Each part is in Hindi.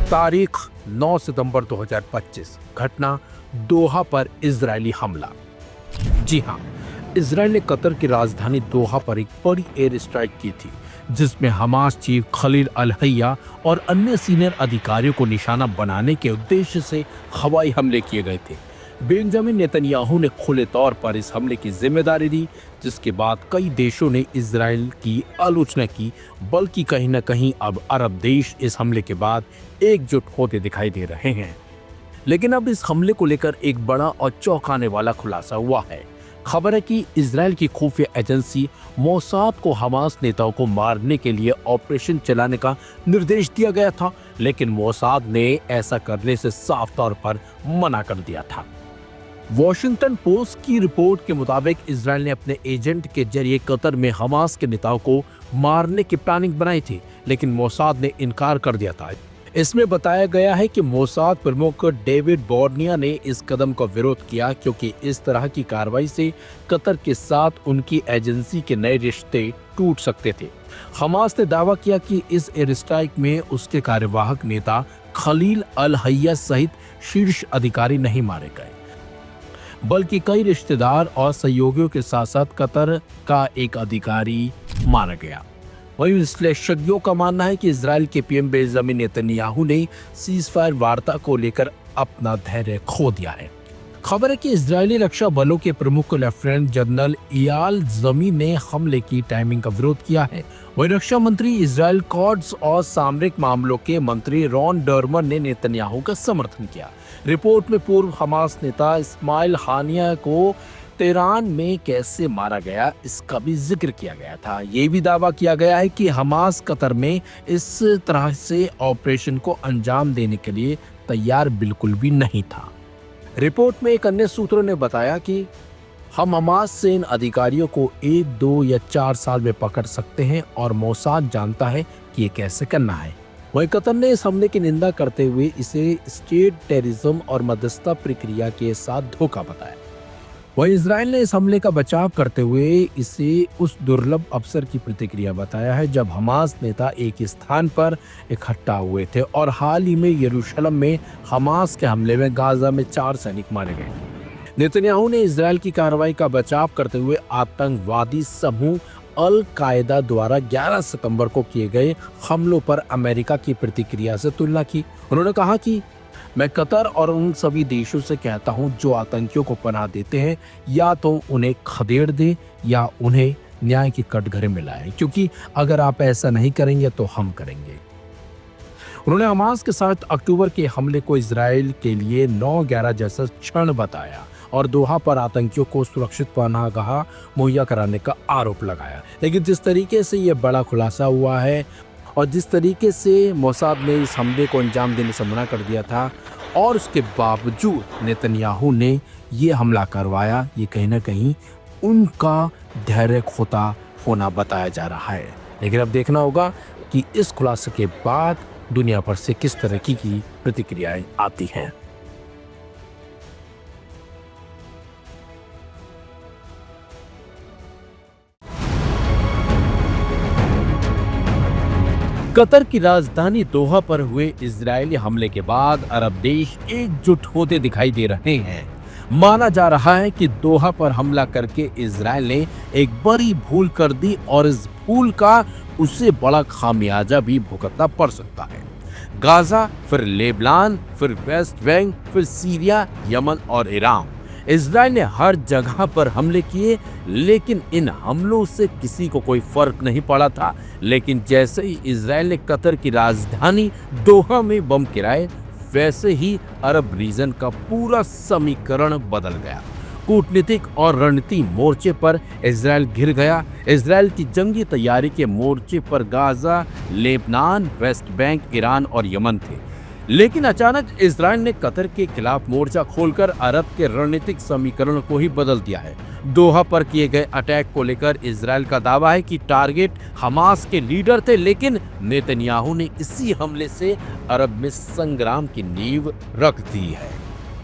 तारीख 9 सितंबर 2025। घटना दोहा पर इजरायली हमला। जी हां, इजरायल ने कतर की राजधानी दोहा पर एक बड़ी एयर स्ट्राइक की थी, जिसमें हमास चीफ खलील अल हैया और अन्य सीनियर अधिकारियों को निशाना बनाने के उद्देश्य से हवाई हमले किए गए थे। बेंजामिन नेतन्याहू ने खुले तौर पर इस हमले की जिम्मेदारी ली, जिसके बाद कई देशों ने इजरायल की आलोचना की, बल्कि कहीं न कहीं अब अरब देश इस हमले के बाद एकजुट होते दिखाई दे रहे हैं। लेकिन अब इस हमले को लेकर एक बड़ा और चौंकाने वाला खुलासा हुआ है। खबर है कि इजरायल की खुफिया एजेंसी मोसाद को हमास नेताओं को मारने के लिए ऑपरेशन चलाने का निर्देश दिया गया था, लेकिन मोसाद ने ऐसा करने से साफ तौर पर मना कर दिया था। वॉशिंगटन पोस्ट की रिपोर्ट के मुताबिक इजरायल ने अपने एजेंट के जरिए कतर में हमास के नेताओं को मारने की प्लानिंग बनाई थी, लेकिन मोसाद ने इनकार कर दिया था। इसमें बताया गया है कि मोसाद प्रमुख डेविड बोर्निया ने इस कदम का विरोध किया, क्योंकि इस तरह की कार्रवाई से कतर के साथ उनकी एजेंसी के नए रिश्ते टूट सकते थे। हमास ने दावा किया कि इस एयर स्ट्राइक में उसके कार्यवाहक नेता खलील अल हैया सहित शीर्ष अधिकारी नहीं मारे गए, बल्कि कई रिश्तेदार और सहयोगियों के साथ साथ कतर का एक अधिकारी मारा गया। वहीं विश्लेषज्ञों का मानना है कि इजरायल के पीएम बेंजामिन नेतन्याहू ने सीजफायर वार्ता को लेकर अपना धैर्य खो दिया है। खबर है कि इजरायली रक्षा बलों के प्रमुख लेफ्टिनेंट जनरल इयाल ज़मी ने हमले की टाइमिंग का विरोध किया है। वहीं रक्षा मंत्री इजरायल कॉर्ड्स और सामरिक मामलों के मंत्री रॉन डर्मन ने नेतन्याहू का समर्थन किया। रिपोर्ट में पूर्व हमास नेता इस्माइल हानिया को तेहरान में कैसे मारा गया, इसका भी जिक्र किया गया था। ये भी दावा किया गया है कि हमास कतर में इस तरह से ऑपरेशन को अंजाम देने के लिए तैयार बिल्कुल भी नहीं था। रिपोर्ट में एक अन्य सूत्रों ने बताया कि हम हमास से इन अधिकारियों को 1, 2 या 4 साल में पकड़ सकते हैं और मोसाद जानता है कि ये कैसे करना है। वहीं कतर ने इस हमले की निंदा करते हुए इसे स्टेट टेररिज्म और मध्यस्थता प्रक्रिया के साथ धोखा बताया। वहीं इजरायल ने इस हमले का बचाव करते हुए इसे उस दुर्लभ अवसर की प्रतिक्रिया बताया है जब हमास नेता एक स्थान पर इकट्ठा हुए थे और हाल ही में यरूशलेम में हमास के हमले में गाजा में 4 सैनिक मारे गए थे। नेतन्याहू ने इजरायल की कार्रवाई का बचाव करते हुए आतंकवादी समूह अल कायदा द्वारा 11 सितंबर को किए गए हमलों पर अमेरिका की प्रतिक्रिया से तुलना की। उन्होंने कहा कि मैं कतर और उन सभी देशों से कहता हूं जो आतंकियों को पनाह देते हैं, या तो उन्हें खदेड़ दे या उन्हें न्याय के कटघरे में लाएं, क्योंकि अगर आप ऐसा नहीं करेंगे तो हम करेंगे। उन्होंने हमास के साथ अक्टूबर के हमले को इजरायल के लिए 9/11 जैसा क्षण बताया और दोहा पर आतंकियों को सुरक्षित पनाहगाह मुहैया कराने का आरोप लगाया। लेकिन जिस तरीके से यह बड़ा खुलासा हुआ है और जिस तरीके से मोसाद ने इस हमले को अंजाम देने से मना कर दिया था और उसके बावजूद नेतन्याहू ने ये हमला करवाया, ये कहीं ना कहीं उनका धैर्य खोता होना बताया जा रहा है। लेकिन अब देखना होगा कि इस खुलासे के बाद दुनिया भर से किस तरह की प्रतिक्रियाएं आती हैं। कतर की राजधानी दोहा पर हुए इजरायली हमले के बाद अरब देश एकजुट होते दिखाई दे रहे हैं। माना जा रहा है कि दोहा पर हमला करके इजरायल ने एक बड़ी भूल कर दी और इस भूल का उससे बड़ा खामियाजा भी भुगतना पड़ सकता है। गाजा, फिर लेबनान, फिर वेस्ट बैंक, फिर सीरिया, यमन और ईरान, इजरायल ने हर जगह पर हमले किए, लेकिन इन हमलों से किसी को कोई फर्क नहीं पड़ा था। लेकिन जैसे ही इजरायल ने कतर की राजधानी दोहा में बम गिराए, वैसे ही अरब रीजन का पूरा समीकरण बदल गया। कूटनीतिक और रणनीतिक मोर्चे पर इजरायल गिर गया। इजरायल की जंगी तैयारी के मोर्चे पर Gaza, Lebanon, West Bank, Iran और यमन थे। लेकिन अचानक इजरायल ने कतर के खिलाफ मोर्चा खोलकर अरब के रणनीतिक समीकरण को ही बदल दिया है। दोहा पर किए गए अटैक को लेकर इजरायल का दावा है कि टारगेट हमास के लीडर थे, लेकिन नेतन्याहू ने इसी हमले से अरब में संग्राम की नींव रख दी है।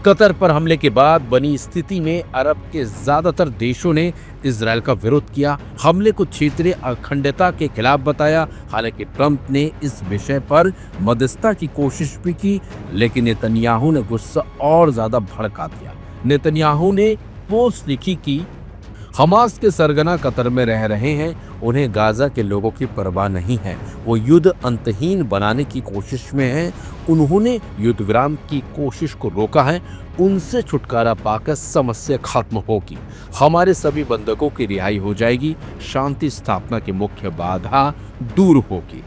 कतर पर हमले के बाद बनी स्थिति में अरब के ज्यादातर देशों ने इसराइल का विरोध किया, हमले को क्षेत्रीय अखंडता के खिलाफ बताया। हालांकि ट्रंप ने इस विषय पर मध्यस्थता की कोशिश भी की, लेकिन नेतन्याहू ने गुस्सा और ज्यादा भड़का दिया। नेतन्याहू ने पोस्ट लिखी कि हमास के सरगना कतर में रह रहे हैं, उन्हें गाजा के लोगों की परवाह नहीं है, वो युद्ध अंतहीन बनाने की कोशिश में हैं। उन्होंने युद्ध विराम की कोशिश को रोका है, उनसे छुटकारा पाकर समस्या खत्म होगी, हमारे सभी बंधकों की रिहाई हो जाएगी, शांति स्थापना की मुख्य बाधा दूर होगी।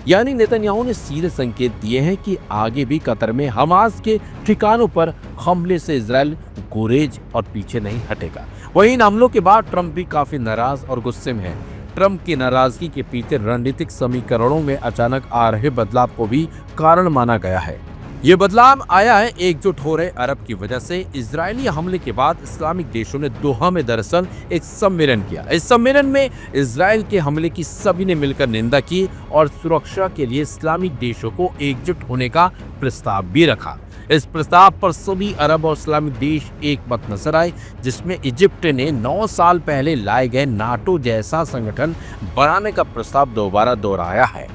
यानी नेतन्याहू ने सीधे संकेत दिए हैं कि आगे भी कतर में हमास के ठिकानों पर हमले से इजराइल गुरेज और पीछे नहीं हटेगा। वहीं इन हमलों के बाद ट्रंप भी काफी नाराज और गुस्से में है। ट्रंप की नाराजगी के पीछे रणनीतिक समीकरणों में अचानक आ रहे बदलाव को भी कारण माना गया है। ये बदलाव आया है एकजुट हो रहे अरब की वजह से। इजरायली हमले के बाद इस्लामिक देशों ने दोहा में दरअसल एक सम्मेलन किया। इस सम्मेलन में इजराइल के हमले की सभी ने मिलकर निंदा की और सुरक्षा के लिए इस्लामिक देशों को एकजुट होने का प्रस्ताव भी रखा। इस प्रस्ताव पर सभी अरब और इस्लामिक देश एक मत नजर आए, जिसमें इजिप्ट ने 9 साल पहले लाए गए नाटो जैसा संगठन बनाने का प्रस्ताव दोबारा दोहराया है।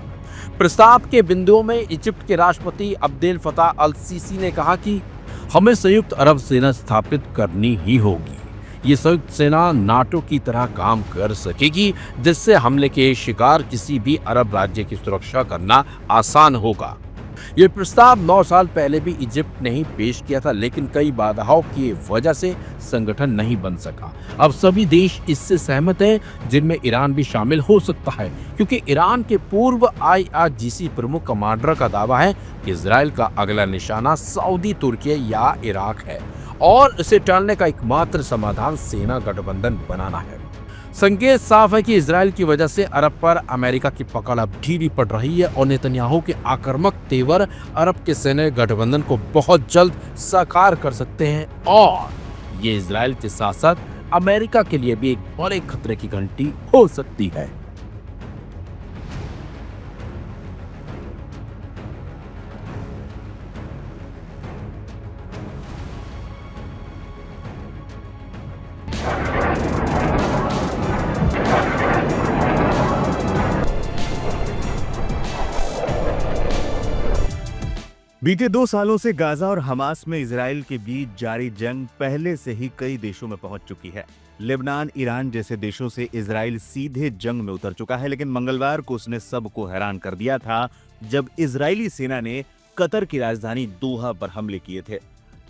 प्रस्ताव के बिंदुओं में इजिप्ट के राष्ट्रपति अब्देल फताह अल सीसी ने कहा कि हमें संयुक्त अरब सेना स्थापित करनी ही होगी। ये संयुक्त सेना नाटो की तरह काम कर सकेगी, जिससे हमले के शिकार किसी भी अरब राज्य की सुरक्षा करना आसान होगा। ये प्रस्ताव 9 साल पहले भी इजिप्ट ने ही पेश किया था, लेकिन कई बाधाओं की वजह से संगठन नहीं बन सका। अब सभी देश इससे सहमत हैं, जिनमें ईरान भी शामिल हो सकता है, क्योंकि ईरान के पूर्व IRGC प्रमुख कमांडर का दावा है कि इजराइल का अगला निशाना सऊदी, तुर्की या इराक है और इसे टालने का एकमात्र समाधान सेना गठबंधन बनाना है। संकेत साफ है कि इजराइल की वजह से अरब पर अमेरिका की पकड़ अब ढीली पड़ रही है और नेतन्याहू के आक्रामक तेवर अरब के सैन्य गठबंधन को बहुत जल्द साकार कर सकते हैं और ये इजराइल के साथ साथ अमेरिका के लिए भी एक बड़े खतरे की घंटी हो सकती है। बीते 2 सालों से गाजा और हमास में इजराइल के बीच जारी जंग पहले से ही कई देशों में पहुंच चुकी है। लेबनान, ईरान जैसे देशों से इजराइल सीधे जंग में उतर चुका है, लेकिन मंगलवार को उसने सबको हैरान कर दिया था जब इजरायली सेना ने कतर की राजधानी दोहा पर हमले किए थे।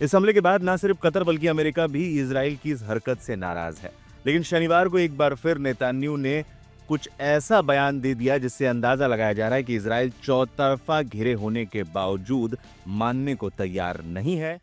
इस हमले के बाद न सिर्फ कतर बल्कि अमेरिका भी इजराइल की इस हरकत से नाराज है। लेकिन शनिवार को एक बार फिर नेतन्याहू ने कुछ ऐसा बयान दे दिया जिससे अंदाजा लगाया जा रहा है कि इजराइल चौतरफा घिरे होने के बावजूद मानने को तैयार नहीं है।